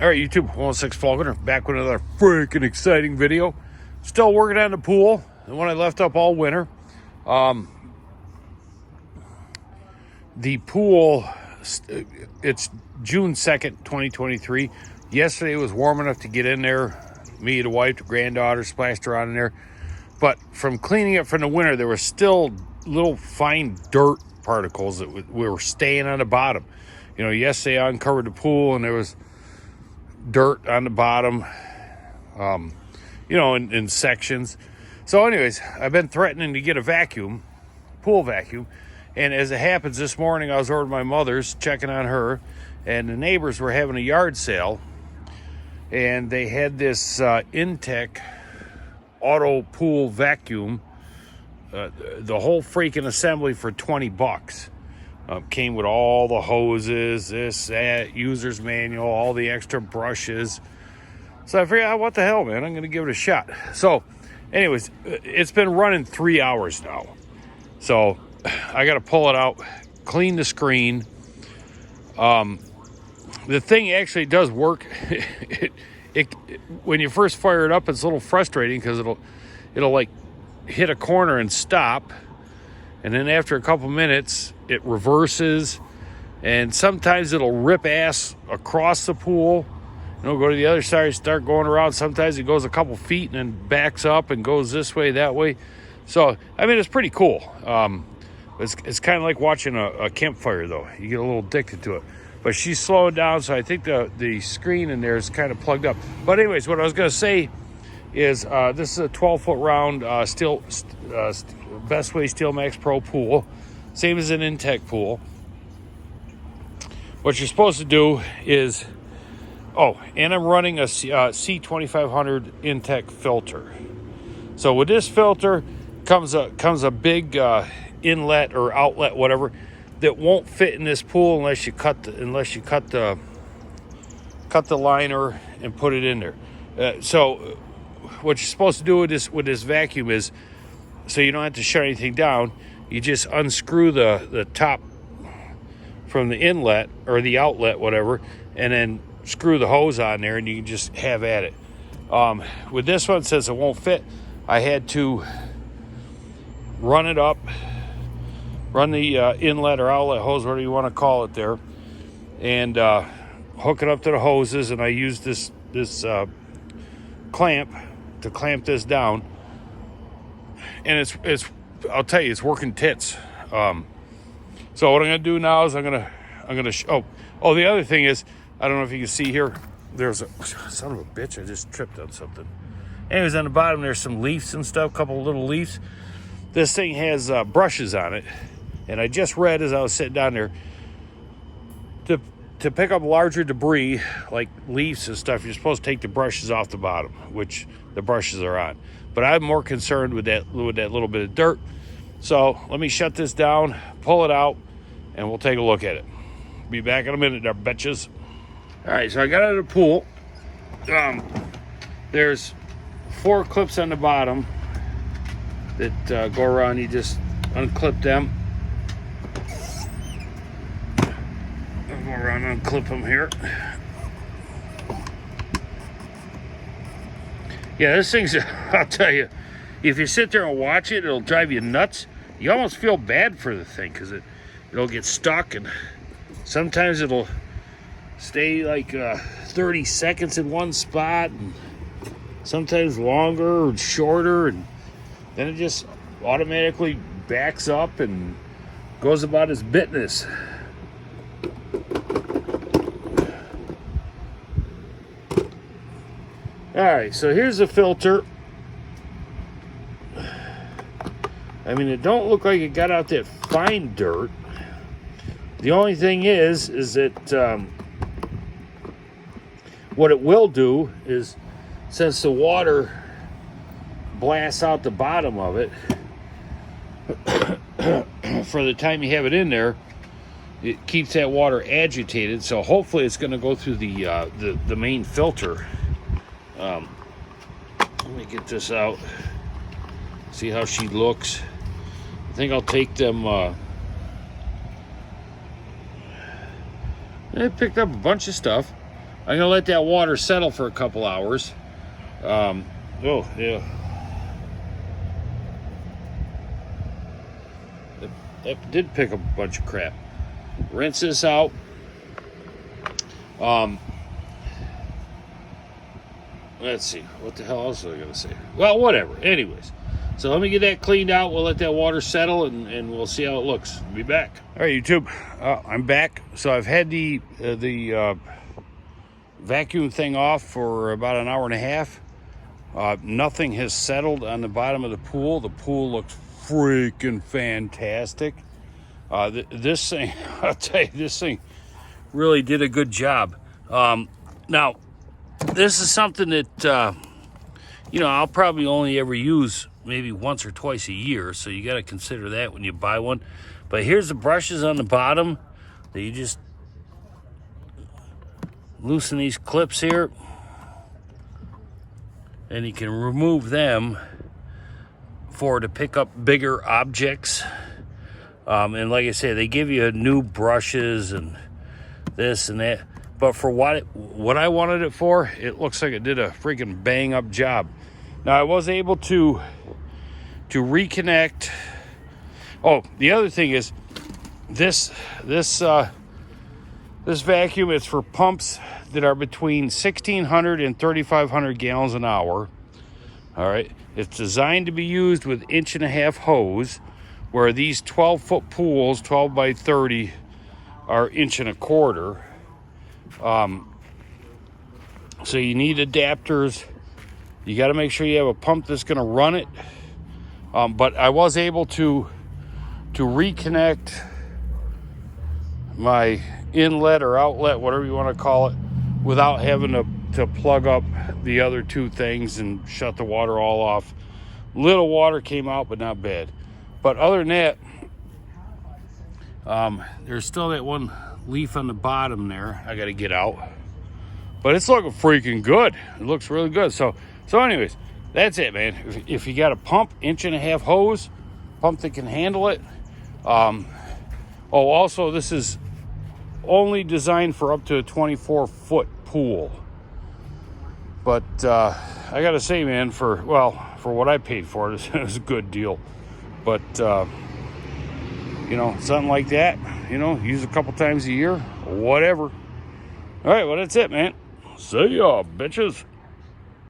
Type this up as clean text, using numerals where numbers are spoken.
All right, YouTube, 106 Falconer, back with another freaking exciting video. Still working on the pool, the one I left up all winter. The pool, it's June 2nd, 2023. Yesterday was warm enough to get in there. Me, the wife, the granddaughter splashed around in there. But from cleaning it from the winter, there were still little fine dirt particles that were staying on the bottom. You know, yesterday I uncovered the pool and there was dirt on the bottom, you know, in sections. So anyways, I've been threatening to get a vacuum, pool vacuum. And as it happens, this morning I was over at my mother's checking on her, and the neighbors were having a yard sale, and they had this INTEX auto pool vacuum, the whole freaking assembly for $20. Came with all the hoses, this, that, user's manual, all the extra brushes. So I figured, what the hell, man, I'm going to give it a shot. So anyways, it's been running 3 hours now. So I got to pull it out, clean the screen. The thing actually does work. When you first fire it up, it's a little frustrating because it'll like hit a corner and stop. And then after a couple minutes, it reverses, and sometimes it'll rip ass across the pool. It'll go to the other side, start going around. Sometimes it goes a couple feet and then backs up and goes this way, that way. So, I mean, it's pretty cool. It's kind of like watching a campfire, though. You get a little addicted to it. But she's slowing down, so I think the screen in there is kind of plugged up. But anyways, what I was going to say is this is a 12-foot round BESTWAY Steel MAX Pro pool, same as an INTEX pool. What you're supposed to do is, and I'm running a C2500 INTEX filter. So with this filter comes a big inlet or outlet, whatever, that won't fit in this pool unless you cut the liner and put it in there. So what you're supposed to do with this vacuum is, so you don't have to shut anything down, you just unscrew the top from the inlet or the outlet, whatever, and then screw the hose on there, and you can just have at it. With this one, since it won't fit, I had to run it up, run the inlet or outlet hose, whatever you want to call it there, and hook it up to the hoses. And I used this clamp to clamp this down, and it's I'll tell you, it's working tits. So what I'm gonna do now is I'm gonna the other thing is, I don't know if you can see here, there's a son of a bitch, I just tripped on something. Anyways, on the bottom there's some leaves and stuff, a couple of little leaves. This thing has brushes on it, and I just read as I was sitting down there, to pick up larger debris like leaves and stuff, you're supposed to take the brushes off the bottom, which the brushes are on. But I'm more concerned with that little bit of dirt. So let me shut this down, pull it out, and we'll take a look at it. Be back in a minute there, bitches. All right, so I got out of the pool. There's 4 clips on the bottom that go around. You just unclip them. I'll go around and unclip them here. Yeah, this thing's, I'll tell you, if you sit there and watch it, it'll drive you nuts. You almost feel bad for the thing because it'll get stuck, and sometimes it'll stay like 30 seconds in one spot, and sometimes longer or shorter, and then it just automatically backs up and goes about its business. All right, so here's the filter. I mean, it don't look like it got out that fine dirt. The only thing is that what it will do is, since the water blasts out the bottom of it, for the time you have it in there, it keeps that water agitated. So hopefully it's going to go through the main filter. Let me get this out, see how she looks. I think I'll take them. I picked up a bunch of stuff. I'm gonna let that water settle for a couple hours. Oh yeah, that did pick up a bunch of crap. Rinse this out. Let's see, what the hell else was I gonna say? Well, whatever. Anyways, so let me get that cleaned out. We'll let that water settle, and we'll see how it looks. Be back. All right, YouTube, I'm back. So I've had the vacuum thing off for about an hour and a half. Nothing has settled on the bottom of the pool. The pool looks freaking fantastic. This thing, I'll tell you, this thing really did a good job. Now, this is something that, I'll probably only ever use maybe once or twice a year, so you got to consider that when you buy one. But here's the brushes on the bottom that you just loosen these clips here, and you can remove them to pick up bigger objects. And like I say, they give you new brushes and this and that. But for what I wanted it for, it looks like it did a freaking bang up job. Now I was able to reconnect. Oh, the other thing is this vacuum is for pumps that are between 1,600 and 3,500 gallons an hour. All right, it's designed to be used with 1.5-inch hose, where these 12-foot pools, 12 by 30, are 1.25 inches. So you need adapters. You got to make sure you have a pump that's going to run it. But I was able to reconnect my inlet or outlet, whatever you want to call it, without having to plug up the other two things and shut the water all off. Little water came out, but not bad. But other than that, there's still that one leaf on the bottom there I got to get out, but it's looking freaking good. It looks really good. So anyways, that's it, man. If you got a pump, 1.5-inch hose, pump that can handle it. Also, this is only designed for up to a 24-foot pool, but I gotta say, man, for what I paid for it, it was a good deal. But something like that, use a couple times a year, whatever. All right, well, that's it, man. See ya, bitches.